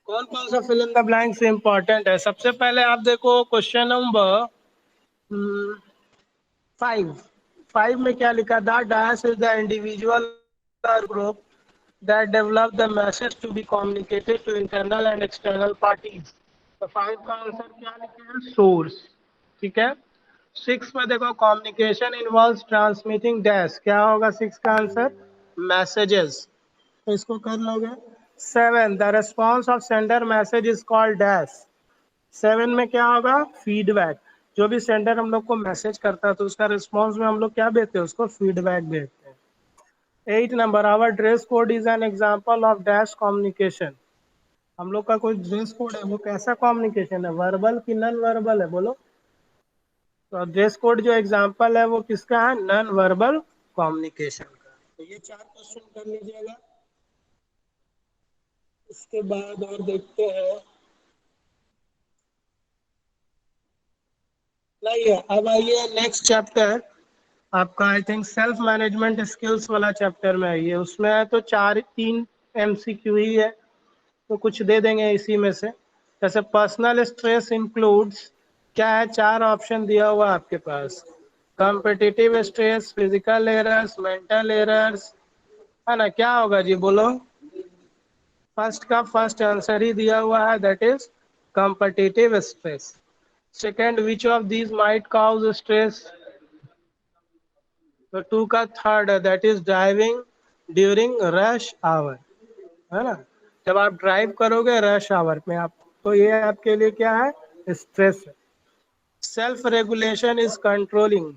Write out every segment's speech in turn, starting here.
कौन कौन सा fill in the blanks important है? सबसे पहले आप देखो क्वेश्चन नंबर 5 में क्या लिखा था? Dash is the individual group that develop the message to be communicated to internal and external parties। तो 5 का आंसर क्या लिखे हैं? सोर्स। ठीक है। 6 में देखो कम्युनिकेशन इन्वॉल्व्स ट्रांसमिटिंग डैश, क्या होगा 6 का आंसर? मैसेजेस। तो इसको कर लोगे। 7 the response of sender message is called dash. 7 में क्या होगा? फीडबैक। जो भी सेंडर हम लोग को मैसेज करता है तो उसका रिस्पॉन्स में हम लोग क्या देते हैं? उसको फीडबैक देते हैं। 8 number our dress code is an example of dash communication. हम लोग का कोई ड्रेस कोड है, वो कैसा कम्युनिकेशन है? वर्बल कि नॉन वर्बल है? बोलो। तो ड्रेस कोड जो एग्जाम्पल है वो किसका है? नॉन वर्बल कम्युनिकेशन का। तो ये 4 क्वेश्चन कर लीजिएगा। उसके बाद और देखते हैं। नहीं है। अब आइए नेक्स्ट चैप्टर आपका, I think self management skills वाला चैप्टर में है ये। उसमें है तो 3 MCQ ही है, तो कुछ दे देंगे इसी में से। जैसे पर्सनल स्ट्रेस इंक्लूड्स, क्या है? 4 ऑप्शन दिया हुआ आपके पास। Competitive stress, physical errors, mental errors, है ना? क्या होगा जी? बोलो। फर्स्ट का फर्स्ट आंसर ही दिया हुआ है, that is competitive stress. Second, which of these might cause stress? तो 2 का थर्ड है, that is driving during rush hour, है ना? जब आप ड्राइव करोगे रश आवर में आप, तो ये आपके लिए क्या है? स्ट्रेस है। Self regulation is controlling.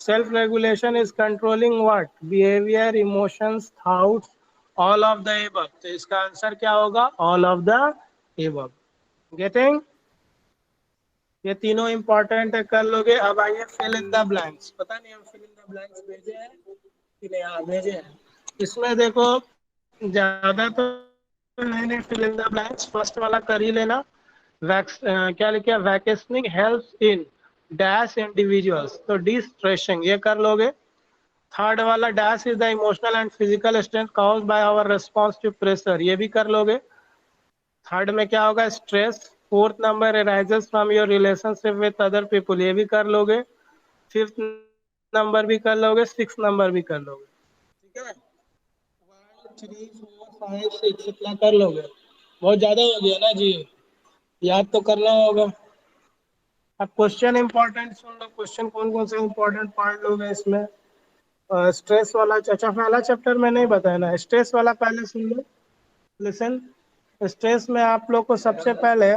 Self regulation is controlling what? Behaviour, emotions, thoughts, all of the above. तो इसका आंसर क्या होगा? All of the above. Getting? ये तीनों इंपॉर्टेंट है, कर लोगे। अब आइए फिल इन द ब्लैंक्स। पता नहीं हम फिल इन द ब्लैंक्स भेजे हैं कि नहीं? हाँ भेजे हैं। इसमें देखो ज्यादा तो नहीं fill in the blanks, first वाला कर ही लेना। क्या लिखे? Vacationing help in dash individuals, तो डिस्ट्रेसिंग ये कर लोगे। थर्ड वाला dash is the emotional and physical strength cause by our response to pressure, ये भी कर लोगे। थर्ड में क्या होगा? Stress. Fourth number arises from your relationship with other people, ये भी कर लोगे। फिफ्थ नंबर भी कर लोगे, सिक्स नंबर भी कर लोगे। ठीक है। 1 3 4 5 6 इतना कर लोगे। बहुत ज्यादा हो गया ना जी, याद तो करना होगा। अब क्वेश्चन इंपॉर्टेंट सुन लो। क्वेश्चन कौन कौन से इंपॉर्टेंट पढ़ लोगे इसमें? स्ट्रेस वाला, अच्छा पहला चैप्टर में नहीं बताया ना, स्ट्रेस वाला पहले सुन लो। लिसन। स्ट्रेस में आप लोग को सबसे पहले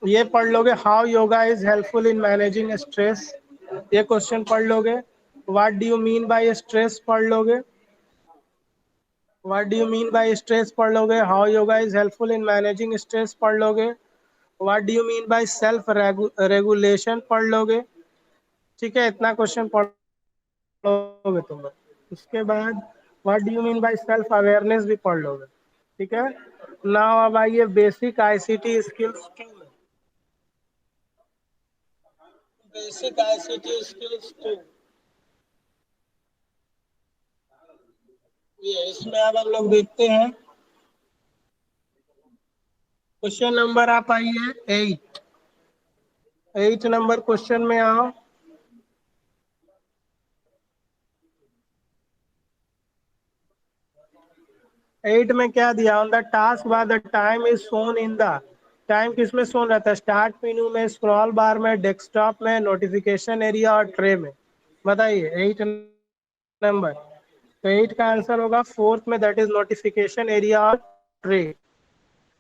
ये पढ़ लोगे, how yoga is helpful in managing stress, ये क्वेश्चन पढ़ लोगे। What do you mean by stress पढ़ लोगे। What do you mean by stress पढ़ लोगे। How yoga is helpful in managing stress पढ़ लोगे। What do you mean by self regulation पढ़ लोगे। ठीक है, इतना क्वेश्चन पढ़ लोगे तुम लोग। उसके बाद what do you mean by self awareness भी पढ़ लोगे। ठीक है। नाउ अब आइए बेसिक आईसीटी स्किल्स 2 में। बेसिक आईसीटी स्किल्स 2 ये, इसमें अब हम लोग देखते हैं क्वेश्चन नंबर आप आइए 8 नंबर क्वेश्चन में आओ। 8 में क्या दिया? On the task bar the time is shown in the, time किस में शोन रहता है? स्टार्ट मेनू में, स्क्रॉल बार में, डेस्कटॉप में, नोटिफिकेशन एरिया और ट्रे में। बताइए 8 नंबर। तो 8 का आंसर होगा फोर्थ में, दैट इज नोटिफिकेशन एरिया और ट्रे।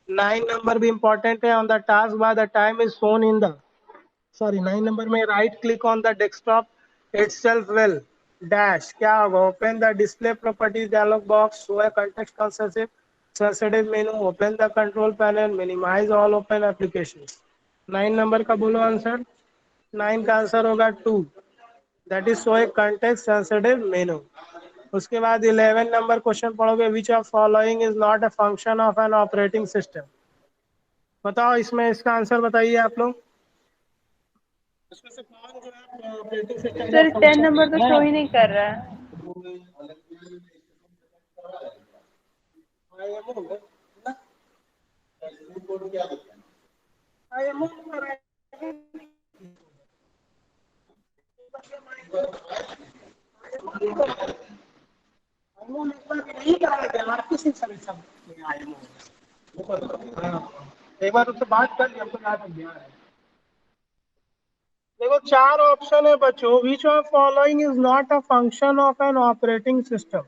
9 नंबर भी इंपॉर्टेंट है। On the task bar the time is shown in the, sorry 9 number में right click on the desktop itself will dash, क्या होगा? Open the display properties dialog box, show a context sensitive menu, open the control panel, minimize all open application. 9 number का बोलो answer. 9 का answer होगा 2, that is show a context sensitive मेनू। उसके बाद 11 number question पढ़ोगे, which of following is not a function of an operating system. बताओ इसमें, इसका आंसर बताइए आप लोग। इसमें से कौन जो है ऑपरेटिंग सिस्टम का सर 10 फंक्शन नंबर तो नहीं शो है? ही नहीं कर रहा है। हाँ, ये बोल दे ना। IMO नहीं करा गया आप किसी सर्विस IMO एक बार उससे बात कर लिया हमको याद आ गया है। देखो चार ऑप्शन है बच्चों, which of following is not a function of an operating system?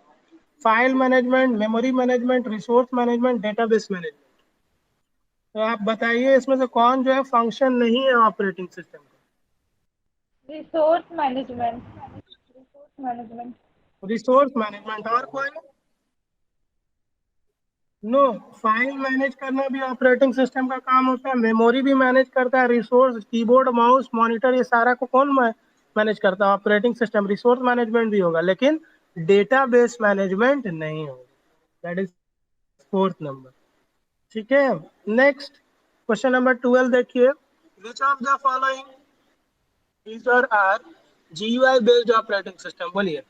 File management, memory management, resource management, database management. तो आप बताइए इसमें से कौन जो है फंक्शन नहीं है ऑपरेटिंग सिस्टम का? Resource management. Resource management. Resource management. और कोई? नो, फाइल मैनेज करना भी ऑपरेटिंग सिस्टम का काम होता है, मेमोरी भी मैनेज करता है, रिसोर्स, कीबोर्ड, माउस, मॉनिटर, ये सारा को कौन मैनेज करता है? Operating system. रिसोर्स मैनेजमेंट भी होगा लेकिन डेटाबेस मैनेजमेंट नहीं होगा। That is fourth number. ठीक है, नेक्स्ट क्वेश्चन नंबर 12 देखिए, which of the following is और are GUI based operating system? बोलिए,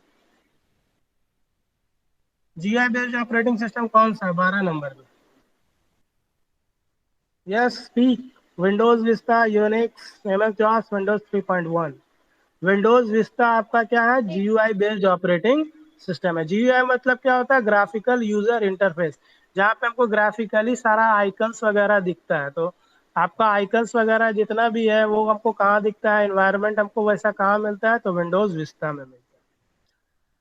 GUI बेस्ड ऑपरेटिंग सिस्टम कौन सा है 12 नंबर में? Yes, speak. Windows Vista, Unix, MS DOS, Windows 3.1। Windows Vista आपका क्या है? GUI बेस्ड ऑपरेटिंग सिस्टम है। GUI मतलब क्या होता है? ग्राफिकल यूजर इंटरफेस, जहाँ पे हमको ग्राफिकली सारा आइकन्स वगैरह दिखता है। तो आपका आइकन्स वगैरह जितना भी है वो हमको कहाँ दिखता है? एनवायरनमेंट हमको वैसा कहाँ मिलता है? तो विंडोज विस्टा में मिलता है।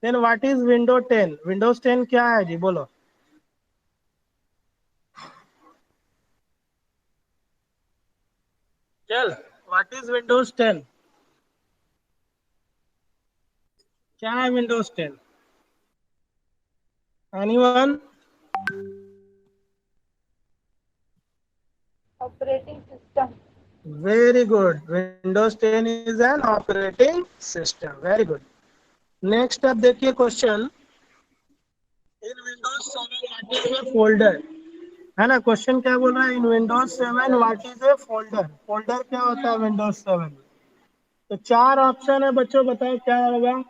Then what is window 10? Windows 10 क्या है जी, बोलो। चल, व्हाट इज विंडोज 10? क्या है Windows 10? Anyone? Operating system. Very good. Windows 10 is an operating system. Very good. Next up देखिए question, in Windows 7 what is a folder? है ना, क्वेश्चन क्या बोल रहा है? In Windows 7 what is a folder? Folder क्या होता है विंडोज 7? तो चार ऑप्शन है बच्चों, बताओ क्या होगा?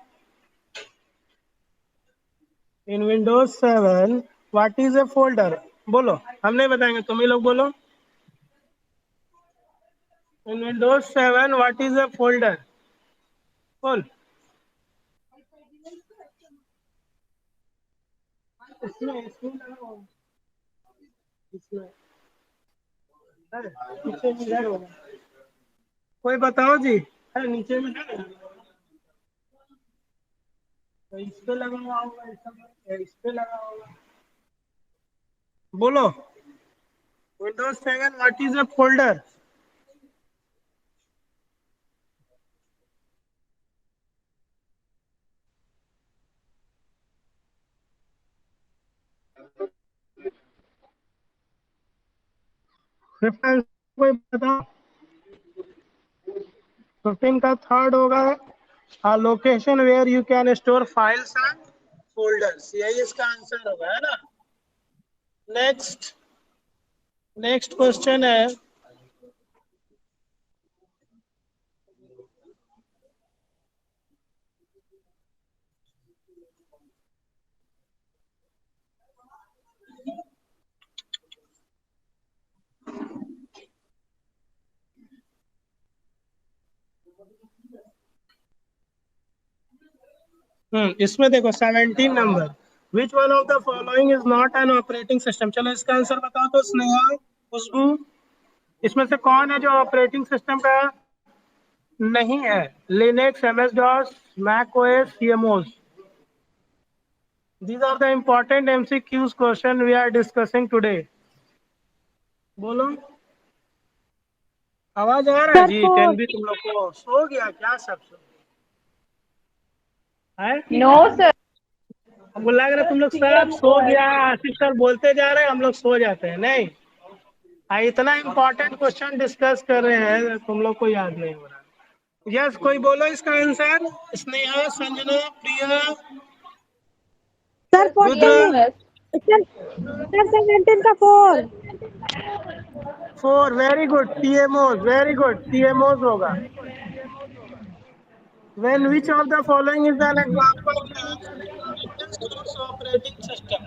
In Windows 7 what is a folder? बोलो, हम नहीं बताएंगे, तुम ही लोग बोलो। In Windows 7 what is a folder? बोल। इसमें लगाओ, इसमें नीचे में इधर होगा। कोई बताओ जी, है नीचे में है ना? तो इस पे लगा हुआ होगा, इस पे लगा होगा। बोलो, Windows 7 what is a folder? Fifth answer कोई बताओ। 15 का थर्ड होगा, location where you can store files and folders, यही इसका आंसर होगा, है ना? नेक्स्ट, नेक्स्ट क्वेश्चन है, इसमें देखो 17 number, which one of the following is not an operating system? चलो इसका आंसर बताओ तो स्नेहा, खुशबू, इसमें से कौन है जो ऑपरेटिंग सिस्टम का नहीं है? Linux, MS DOS, Mac OS, CMOS। These are the important MCQs question we are discussing today. बोलो, आवाज आ रहा है सर जी? 10 फोर। भी तुम लोग को सो गया क्या सब है? No sir. हमको लग रहा है तुम लोग सब सो गया, आशीष सर बोलते जा रहे हैं हम लोग सो जाते हैं। नहीं, इतना इंपॉर्टेंट क्वेश्चन डिस्कस कर रहे हैं तुम लोग को याद नहीं हो रहा। यस, कोई बोलो इसका आंसर। स्नेहा, संजना, प्रिया, सर रुद्र। 14। सर 17 का 4। 4, very good. TMOs, very good, TMOs होगा। When which of the following is an example of an open source operating system?